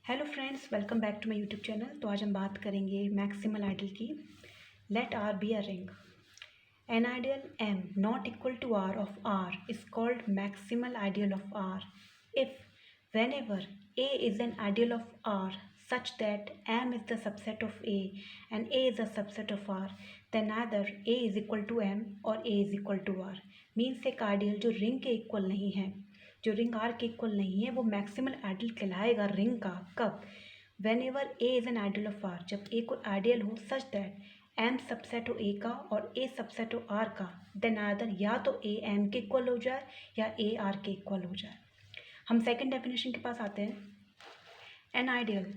Hello friends, welcome back to my YouTube channel. तो आज हम बात करेंगे मैक्सिमल आइडियल की। Let R be a ring. An ideal M not equal to R of R is called maximal ideal of R if whenever A is an ideal of R such that m is the subset of a and a is a subset of r, then either a is equal to m or a is equal to r। Means एक ideal जो ring के equal नहीं है, जो ring are के equal नहीं है, वो मैक्सिमल आइडियल कहलाएगा रिंग का। कब? Whenever A is an ideal of R, जब ए को आइडियल हो सच दैट एम सबसेट हो ए का और ए सबसेट हो आर का, देन आइदर या तो ए एम के इक्वल हो जाए या ए आर के इक्वल हो जाए। हम सेकेंड डेफिनेशन के पास आते हैं। An ideal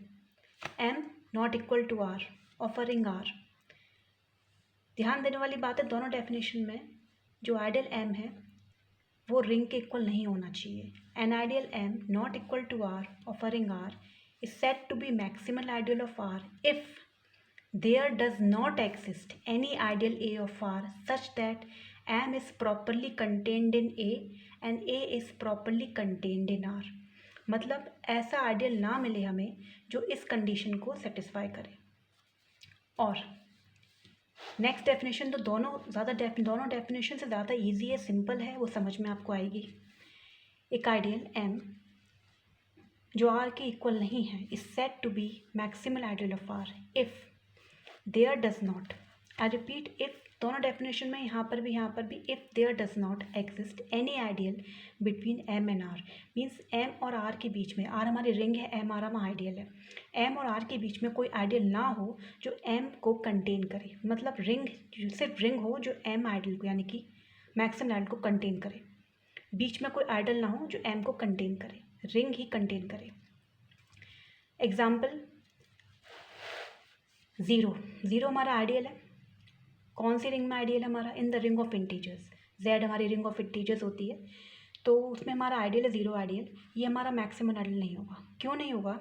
M not equal to R of a ring R. ध्यान देने वाली बात है, दोनों डेफिनेशन में जो आइडियल एम है वो रिंग के इक्वल नहीं होना चाहिए। An ideal M not equal to R of a ring R is said to be maximal ideal of R if there does not exist any ideal A of R such that M is properly contained in A and A is properly contained in R. मतलब ऐसा ideal ना मिले हमें जो इस condition को satisfy करे। और नेक्स्ट डेफिनेशन तो दोनों डेफिनेशन से ज़्यादा इजी है, सिंपल है, वो समझ में आपको आएगी। एक आइडियल एम जो आर के इक्वल नहीं है is said to be maximal ideal of R if there does not, I repeat, if, दोनों डेफिनेशन में यहाँ पर भी if there does not exist any ideal between M and R. Means M और R के बीच में, आर हमारी रिंग है, एम आर हमारा आइडियल है, एम और आर के बीच में कोई आइडियल ना हो जो एम को कंटेन करे। मतलब रिंग सिर्फ रिंग हो जो एम आइडियल को, यानी कि मैक्सिमम आइडियल को कंटेन करे। बीच में कोई आइडियल ना हो जो एम को कंटेन करे, रिंग ही कंटेन करे। एग्जाम्पल, ज़ीरो हमारा आइडियल है। कौन सी रिंग में आइडियल है हमारा? In the ring of integers. Z हमारी रिंग ऑफ इंटीजर्स होती है, तो उसमें हमारा आइडियल है ज़ीरो आइडियल। ये हमारा मैक्सिमम आइडियल नहीं होगा। क्यों नहीं होगा?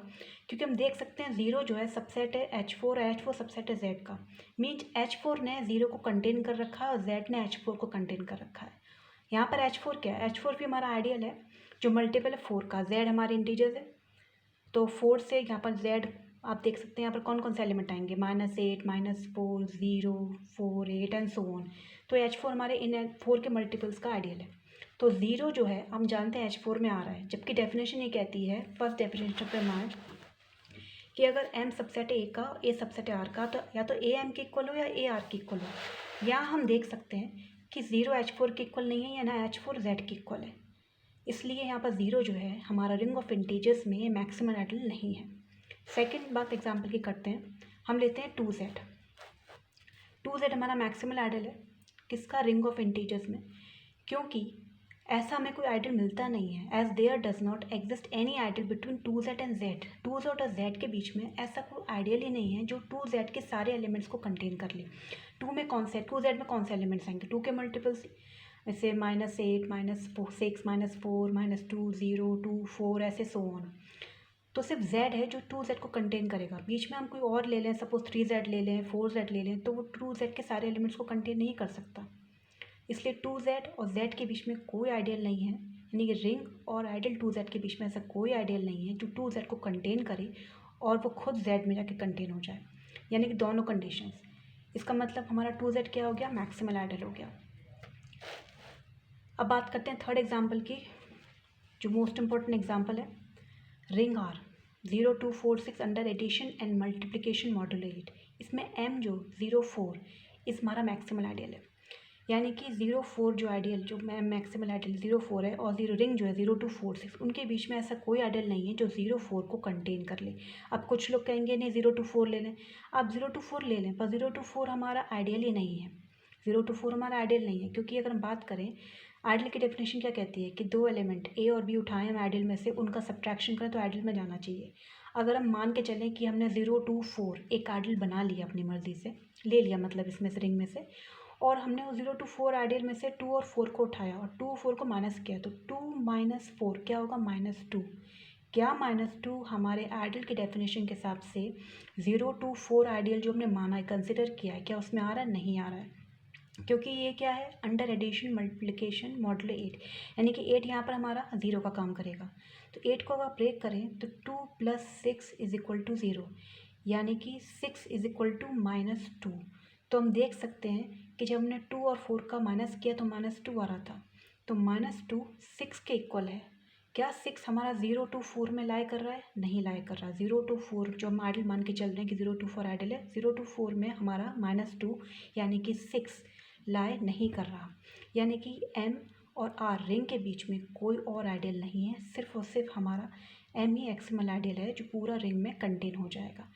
क्योंकि हम देख सकते हैं ज़ीरो जो है सबसेट है H4 है, H4 सबसेट है Z का। मीन्स H4 ने ज़ीरो को कंटेन कर रखा है और Z ने H4 को कंटेन कर रखा है। यहाँ पर H4 क्या है? H4 भी हमारा आइडियल है जो मल्टीपल है 4 का। Z हमारी इंटीजर्स है, तो 4 से यहाँ पर Z आप देख सकते हैं यहाँ पर कौन कौन से एलिमेंट आएंगे, -8, -4, 0, 4, 8 एंड सो ऑन। तो H4 हमारे इन 4 के मल्टीपल्स का आइडियल है। तो ज़ीरो जो है हम जानते हैं H4 में आ रहा है, जबकि डेफिनेशन ये कहती है, फर्स्ट डेफिनेशन पे हमारे, कि अगर M सबसेट है A का, A सबसेट है R का, तो या तो A M के इक्वल हो या A R के इक्वल हो। यहाँ हम देख सकते हैं कि ज़ीरो H4 के इक्वल नहीं है या ना H4 Z के इक्वल है, इसलिए यहाँ पर ज़ीरो जो है हमारा रिंग ऑफ इंटीजर्स में मैक्सिमम आइडियल नहीं है। सेकेंड बात एग्जाम्पल की करते हैं। हम लेते हैं 2Z। 2Z हमारा मैक्सिमल आइडियल है किसका? रिंग ऑफ इंटीजर्स में। क्योंकि ऐसा हमें कोई आइडियल मिलता नहीं है, as there does not exist any ideal between 2Z and Z। 2Z और Z के बीच में ऐसा कोई आइडियल ही नहीं है जो 2Z के सारे एलिमेंट्स को कंटेन कर ले। 2Z में कौन से एलिमेंट्स आएंगे? 2 के मल्टीपल्स, जैसे -8, -6, -4, -2, 0, 2, 4 ऐसे सो ऑन। तो सिर्फ Z है जो 2Z को कंटेन करेगा। बीच में हम कोई और ले लें, सपोज 3Z ले लें, 4Z ले लें, तो वो 2Z के सारे एलिमेंट्स को कंटेन नहीं कर सकता। इसलिए 2Z और Z के बीच में कोई आइडियल नहीं है, यानी कि रिंग और आइडियल 2Z के बीच में ऐसा कोई आइडियल नहीं है जो 2Z को कंटेन करे और वो खुद Z में जाके कंटेन हो जाए, यानी कि दोनों कंडीशंस। इसका मतलब हमारा 2Z क्या हो गया? मैक्सिमल आइडियल हो गया। अब बात करते हैं थर्ड एग्जाम्पल की, जो मोस्ट इम्पॉर्टेंट एग्जाम्पल है। Ring R 0, 2, 4, 6 under addition and multiplication modulate. इसमें M जो 0, 4 इस हमारा मैक्सिमल आइडियल है, यानी कि 0, 4 जो आइडियल, जो मैक्सिमल आइडियल 0, 4 है, और रिंग जो है 0, 2, 4, 6, उनके बीच में ऐसा कोई आइडियल नहीं है जो 0, 4 को कंटेन कर ले। अब कुछ लोग कहेंगे नहीं 0, 2, 4 ले लें। आप 0, 2, 4 ले लें, पर 0, 2, 4 हमारा आइडियल ही नहीं है। 0, 2, 4 हमारा आइडियल नहीं है, क्योंकि अगर हम बात करें आइडियल की डेफिनेशन क्या कहती है कि दो एलिमेंट A और B उठाएं हम आइडियल में से, उनका सब्ट्रैक्शन करें तो आइडियल में जाना चाहिए। अगर हम मान के चलें कि हमने 0, 2, 4 एक आइडियल बना लिया, अपनी मर्ज़ी से ले लिया, मतलब इसमें से रिंग में से, और हमने वो 0, 2, 4 आइडियल में से 2 और 4 को उठाया और 2, 4 को माइनस किया, तो 2 - 4 क्या होगा? -2। क्या -2 हमारे आइडियल की डेफिनेशन के हिसाब से 0, 2, 4 आइडियल जो हमने माना है, कंसिडर किया है, क्या उसमें आ रहा है? नहीं आ रहा है। क्योंकि ये क्या है, अंडर एडिशन मल्टीप्लिकेशन मॉडुलो 8, यानी कि 8 यहाँ पर हमारा 0 का काम करेगा। तो 8 को अगर ब्रेक करें तो 2 + 6 = 0, यानी कि 6 = -2। तो हम देख सकते हैं कि जब हमने 2 और 4 का माइनस किया तो -2 आ रहा था। तो -2 6 के इक्वल है। क्या 6 हमारा 0 to 4 में लाई कर रहा है? नहीं लाई कर रहा। 0 to 4 जो हम आइडल मान के चल रहे हैं कि 0 to 4 आइडल है, 0 to 4 में हमारा -2 यानी कि 6 लाई नहीं कर रहा। यानी कि M और R रिंग के बीच में कोई और आइडियल नहीं है, सिर्फ और सिर्फ हमारा M ही एक्सिमल आइडियल है जो पूरा रिंग में कंटेन हो जाएगा।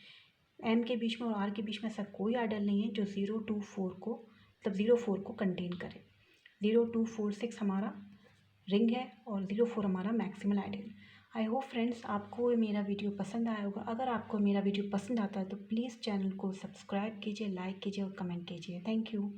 M के बीच में और R के बीच में ऐसा कोई आइडियल नहीं है जो 0 to 4 को मतलब 0 4 को कंटेन करे। 0 2 4 6 हमारा रिंग है और 0 4 हमारा maximal ideal. I hope friends आपको मेरा वीडियो पसंद आया होगा। अगर आपको मेरा वीडियो पसंद आता है तो प्लीज़ चैनल को सब्सक्राइब कीजिए, लाइक कीजिए और कमेंट कीजिए। Thank you.